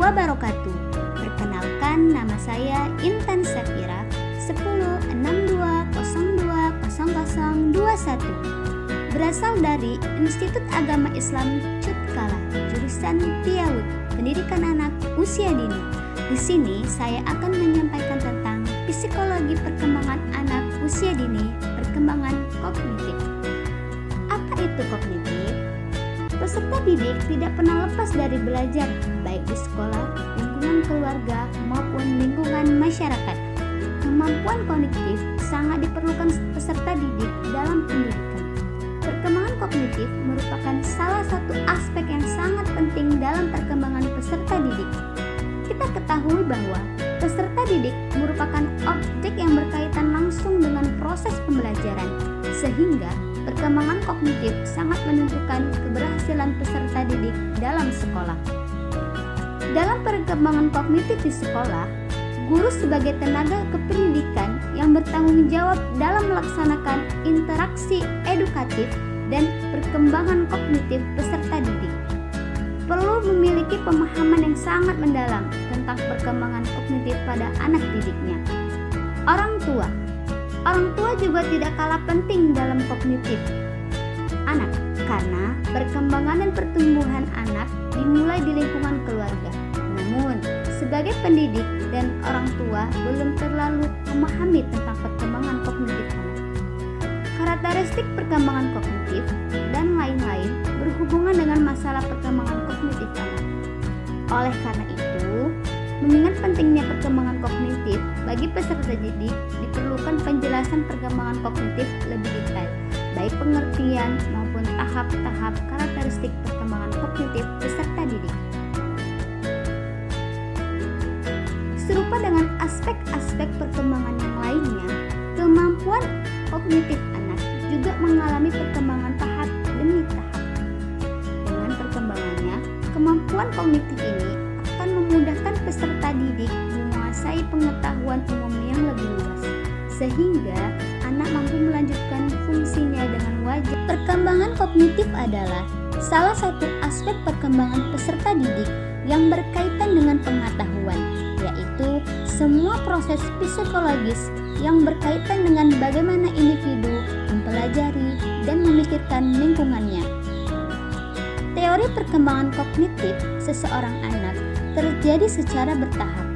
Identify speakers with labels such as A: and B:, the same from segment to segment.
A: wabarakatuh. Perkenalkan, nama saya Intan Safira, 1062020021. Berasal dari Institut Agama Islam Cutkala, jurusan Tiawut, Pendidikan Anak Usia Dini. Di sini saya akan menyampaikan tentang psikologi perkembangan anak usia dini, perkembangan kognitif. Apa itu kognitif? Peserta didik tidak pernah lepas dari belajar, baik di sekolah, lingkungan keluarga, maupun lingkungan masyarakat. Kemampuan kognitif sangat diperlukan peserta didik dalam pendidikan. Perkembangan kognitif merupakan salah satu aspek yang sangat penting dalam perkembangan peserta didik. Kita ketahui bahwa peserta didik merupakan objek yang berkaitan langsung dengan proses pembelajaran, sehingga perkembangan kognitif sangat menentukan keberhasilan peserta didik dalam sekolah. Dalam perkembangan kognitif di sekolah, guru sebagai tenaga kependidikan yang bertanggung jawab dalam melaksanakan interaksi edukatif dan perkembangan kognitif peserta didik perlu memiliki pemahaman yang sangat mendalam tentang perkembangan kognitif pada anak didiknya. Orang tua juga tidak kalah penting dalam kognitif anak, karena perkembangan dan pertumbuhan anak dimulai di lingkungan keluarga. Namun, sebagai pendidik dan orang tua belum terlalu memahami tentang perkembangan kognitif anak. Karakteristik perkembangan kognitif dan lain-lain berhubungan dengan masalah perkembangan kognitif anak. Oleh karena itu, mengingat pentingnya perkembangan kognitif bagi peserta didik, diperlukan penjelasan perkembangan kognitif lebih detail, baik pengertian maupun tahap-tahap karakteristik perkembangan kognitif peserta didik. Serupa dengan aspek-aspek perkembangan yang lainnya, kemampuan kognitif anak juga mengalami perkembangan tahap demi tahap. Dengan perkembangannya, kemampuan kognitif ini akan memudahkan peserta didik menguasai pengetahuan umum yang lebih luas, sehingga anak mampu melanjutkan fungsinya dengan wajar. Perkembangan kognitif adalah salah satu aspek perkembangan peserta didik yang berkaitan dengan pengetahuan, yaitu semua proses psikologis yang berkaitan dengan bagaimana individu mempelajari dan memikirkan lingkungannya. Teori perkembangan kognitif seseorang anak terjadi secara bertahap.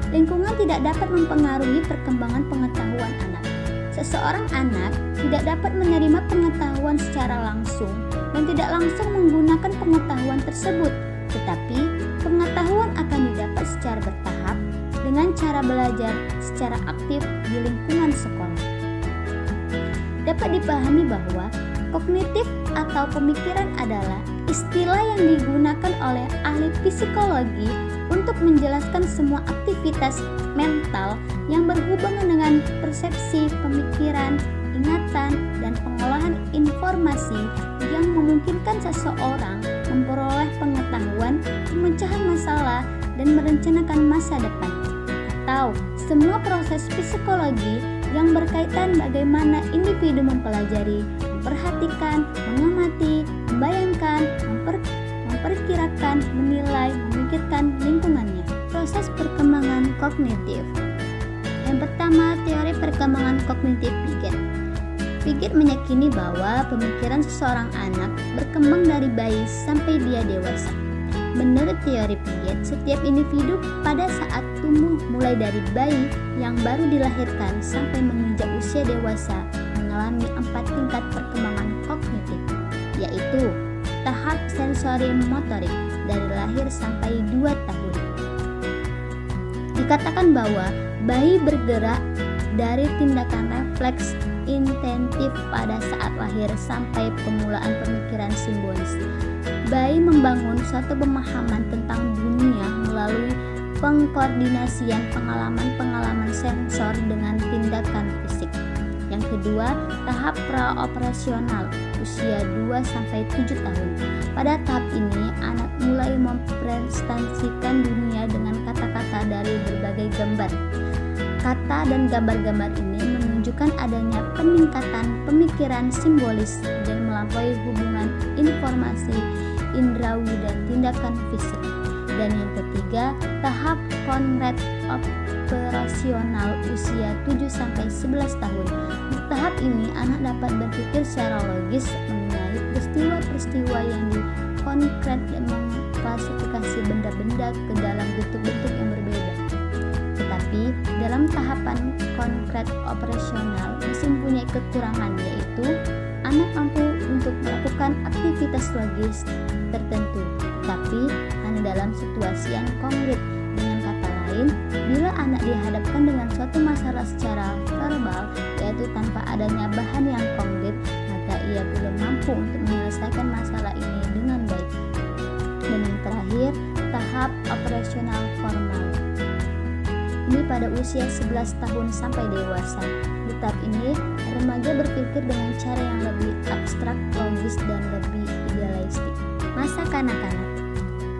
A: Lingkungan tidak dapat mempengaruhi perkembangan pengetahuan anak. Seseorang anak tidak dapat menerima pengetahuan secara langsung dan tidak langsung menggunakan pengetahuan tersebut, tetapi pengetahuan akan didapat secara bertahap dengan cara belajar secara aktif di lingkungan sekolah. Dapat dipahami bahwa kognitif atau pemikiran adalah istilah yang digunakan oleh ahli psikologi untuk menjelaskan semua aktivitas mental yang berhubungan dengan persepsi, pemikiran, ingatan, dan pengolahan informasi yang memungkinkan seseorang memperoleh pengetahuan, pemecahan masalah, dan merencanakan masa depan. Atau semua proses psikologi yang berkaitan bagaimana individu mempelajari, memperhatikan, mengamati, membayangkan, memperkirakan, menilai, memikirkan lingkungannya. Proses perkembangan kognitif. Yang pertama, teori perkembangan kognitif Piaget. Piaget meyakini bahwa pemikiran seseorang anak berkembang dari bayi sampai dia dewasa. Menurut teori Piaget, setiap individu pada saat tumbuh mulai dari bayi yang baru dilahirkan sampai menginjak usia dewasa mengalami 4 tingkat perkembangan kognitif, yaitu tahap sensori motorik dari lahir sampai 2 tahun. Dikatakan bahwa bayi bergerak dari tindakan refleks intentif pada saat lahir sampai pemulaan pemikiran simbolis. Bayi membangun suatu pemahaman tentang dunia melalui pengkoordinasian pengalaman-pengalaman sensor dengan tindakan fisik. Yang kedua, tahap praoperasional usia 2-7 tahun. Pada tahap ini, anak mulai mempresentasikan dunia dengan kata-kata dari berbagai gambar. Kata dan gambar-gambar ini menunjukkan adanya peningkatan pemikiran simbolis dan melampaui hubungan informasi indrawi dan tindakan fisik. Dan yang ketiga, tahap Conrad operasional usia 7-11 tahun. Di tahap ini anak dapat berpikir secara logis mengenai peristiwa-peristiwa yang konkret dan mengklasifikasi benda-benda ke dalam bentuk-bentuk yang berbeda. Tetapi dalam tahapan konkret operasional masih mempunyai kekurangan, yaitu anak mampu untuk melakukan aktivitas logis tertentu, tapi hanya dalam situasi yang konkret. Dengan kata lain, bila anak dihadapkan dengan suatu masalah secara verbal, yaitu tanpa adanya bahan yang konkret, maka ia belum mampu untuk menyelesaikan masalah ini dengan baik. Dan yang terakhir, tahap operasional formal. Ini pada usia 11 tahun sampai dewasa. Di tahap ini, remaja berpikir dengan cara yang lebih abstrak, logis, dan lebih idealistik. Masa kanak-kanak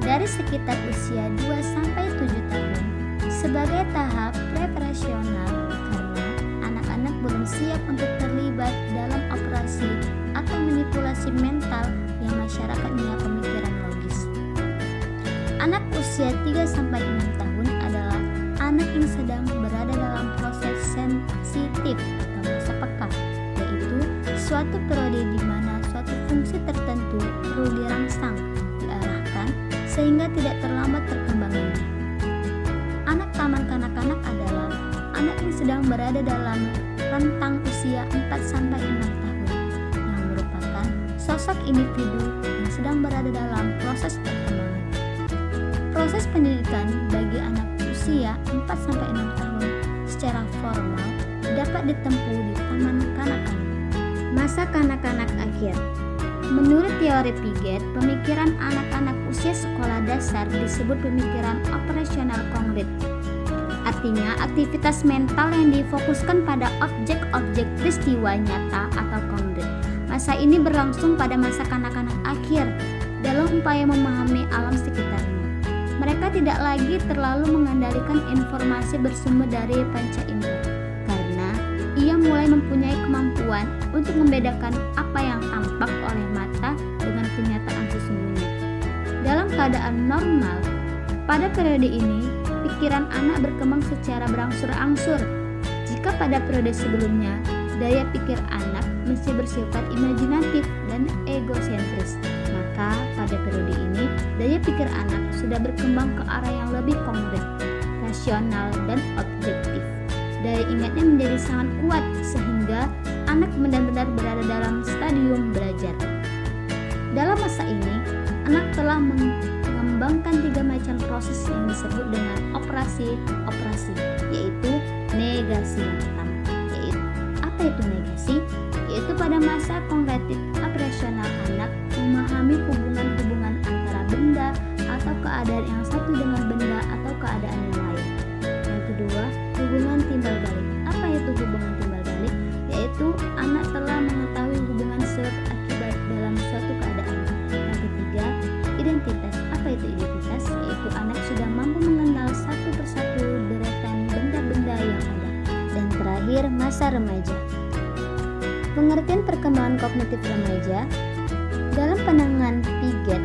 A: dari sekitar usia 2-7 tahun sebagai tahap preparasional, karena anak-anak belum siap untuk terlibat dalam operasi atau manipulasi mental yang masyarakat punya pemikiran logis. Anak usia 3-6 tahun adalah anak yang sedang berada dalam proses sensitif atau masa peka, yaitu suatu periode di mana suatu fungsi tertentu perlu dirangsang, diarahkan sehingga tidak terlambat perkembangannya. Anak taman kanak-kanak adalah anak yang sedang berada dalam rentang usia 4-6 tahun, yang merupakan sosok individu yang sedang berada dalam proses perkembangan. Proses pendidikan bagi anak usia 4-6 tahun secara formal dapat ditempuh di taman kanak-kanak. Masa kanak-kanak akhir. Menurut teori Piaget, pemikiran anak-anak usia sekolah dasar disebut pemikiran operasional konkret. Artinya, aktivitas mental yang difokuskan pada objek-objek peristiwa nyata atau konkret. Masa ini berlangsung pada masa kanak-kanak akhir dalam upaya memahami alam sekitarnya. Mereka tidak lagi terlalu mengandalkan informasi bersumber dari panca indera, karena ia mulai mempunyai kemampuan untuk membedakan apa yang tampak oleh mata dengan kenyataan sesungguhnya. Dalam keadaan normal, pada periode ini, pikiran anak berkembang secara berangsur-angsur. Jika pada periode sebelumnya, daya pikir anak masih bersifat imajinatif dan egosentris, maka pada periode ini, daya pikir anak sudah berkembang ke arah yang lebih konkret, rasional, dan objektif. Daya ingatnya menjadi sangat kuat sehingga anak benar-benar berada dalam stadium belajar. Dalam masa ini, anak telah mengembangkan 3 macam proses yang disebut dengan operasi, yaitu negasi yang pertama. Apa itu negasi? Yaitu pada masa kognitif operasional anak memahami hubungan-hubungan antara benda atau keadaan yang satu dengan benda atau keadaan yang lain. Yang kedua, hubungan timbal balik. Apa itu hubungan timbal balik? Yaitu anak telah mengetahui hubungan sebab akibat dalam suatu keadaan. Yang ketiga, identitas. Apa itu identitas? Yaitu anak sudah mampu mengenal satu persatu deretan benda-benda yang ada. Dan terakhir, masa remaja. Pengertian perkembangan kognitif remaja dalam pandangan Piaget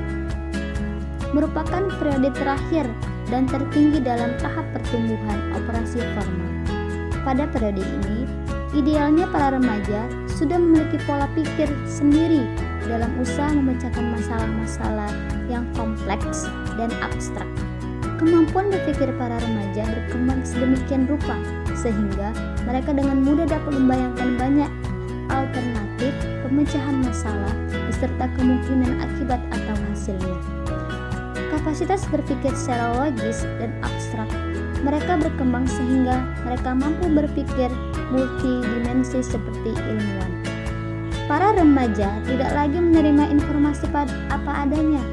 A: merupakan periode terakhir dan tertinggi dalam tahap pertumbuhan operasi formal. Pada periode ini, idealnya para remaja sudah memiliki pola pikir sendiri dalam usaha memecahkan masalah-masalah yang kompleks dan abstrak. Kemampuan berpikir para remaja berkembang sedemikian rupa sehingga mereka dengan mudah dapat membayangkan banyak alternatif pemecahan masalah beserta kemungkinan akibat atau hasilnya. Kapasitas berpikir secara logis dan abstrak mereka berkembang sehingga mereka mampu berpikir multidimensi seperti ilmuwan. Para remaja tidak lagi menerima informasi apa adanya,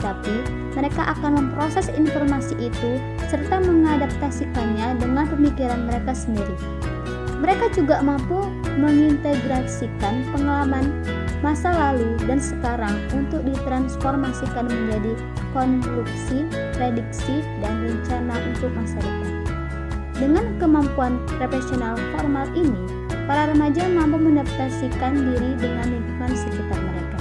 A: tapi mereka akan memproses informasi itu serta mengadaptasikannya dengan pemikiran mereka sendiri. Mereka juga mampu mengintegrasikan pengalaman masa lalu dan sekarang untuk ditransformasikan menjadi konklusi, prediksi, dan rencana untuk masa depan. Dengan kemampuan profesional formal ini, para remaja mampu mengadaptasikan diri dengan lingkungan sekitar mereka.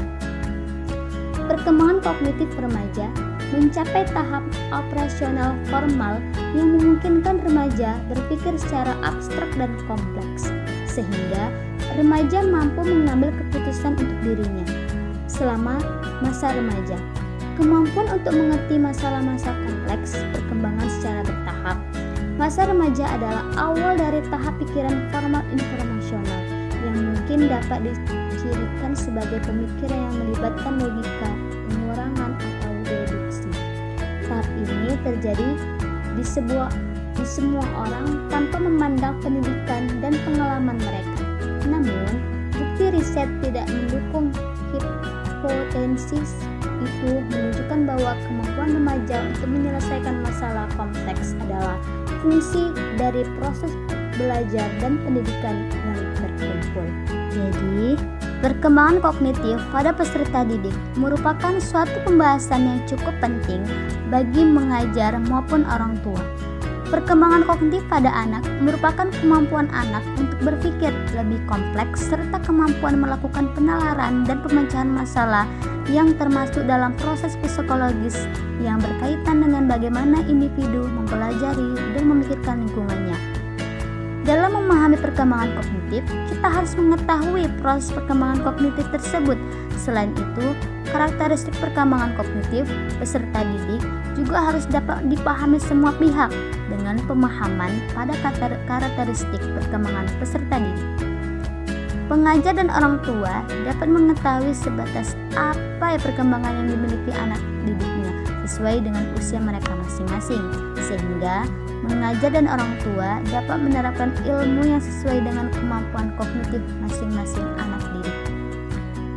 A: Perkembangan kognitif remaja mencapai tahap operasional formal yang memungkinkan remaja berpikir secara abstrak dan kompleks, sehingga remaja mampu mengambil keputusan untuk dirinya. Selama masa remaja, kemampuan untuk mengerti masalah-masalah kompleks berkembangan secara bertahap. Masa remaja adalah awal dari tahap pikiran formal informasional yang mungkin dapat dicirikan sebagai pemikiran yang melibatkan logika, pengurangan, atau deduksi. Tahap ini terjadi di semua orang tanpa memandang pendidikan dan pengalaman mereka. Namun, bukti riset tidak mendukung hipotesis itu menunjukkan bahwa kemampuan remaja untuk menyelesaikan masalah kompleks adalah fungsi dari proses belajar dan pendidikan yang terkumpul. Jadi, perkembangan kognitif pada peserta didik merupakan suatu pembahasan yang cukup penting bagi mengajar maupun orang tua. Perkembangan kognitif pada anak merupakan kemampuan anak untuk berpikir lebih kompleks serta kemampuan melakukan penalaran dan pemecahan masalah yang termasuk dalam proses psikologis yang berkaitan dengan bagaimana individu mempelajari dan memikirkan lingkungannya. Dalam memahami perkembangan kognitif, kita harus mengetahui proses perkembangan kognitif tersebut. Selain itu, karakteristik perkembangan kognitif peserta didik juga harus dapat dipahami semua pihak dengan pemahaman pada karakteristik perkembangan peserta didik. Pengajar dan orang tua dapat mengetahui sebatas apa perkembangan yang dimiliki anak didiknya sesuai dengan usia mereka masing-masing, sehingga mengajar dan orang tua dapat menerapkan ilmu yang sesuai dengan kemampuan kognitif masing-masing anak didik.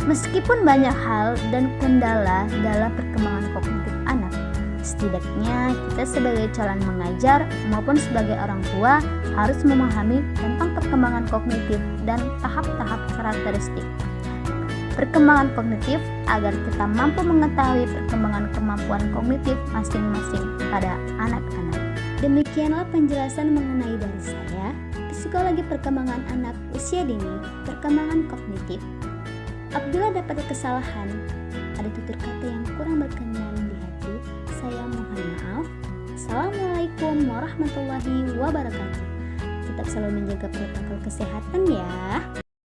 A: Meskipun banyak hal dan kendala dalam perkembangan kognitif anak, setidaknya kita sebagai calon mengajar maupun sebagai orang tua harus memahami tentang perkembangan kognitif dan tahap-tahap karakteristik perkembangan kognitif agar kita mampu mengetahui perkembangan kemampuan kognitif masing-masing pada anak-anak. Demikianlah penjelasan mengenai dari saya, psikologi perkembangan anak usia dini, perkembangan kognitif. Apabila dapat kesalahan, ada tutur kata yang kurang berkenan di hati, saya mohon maaf. Assalamualaikum warahmatullahi wabarakatuh. Tetap selalu menjaga protokol kesehatan ya.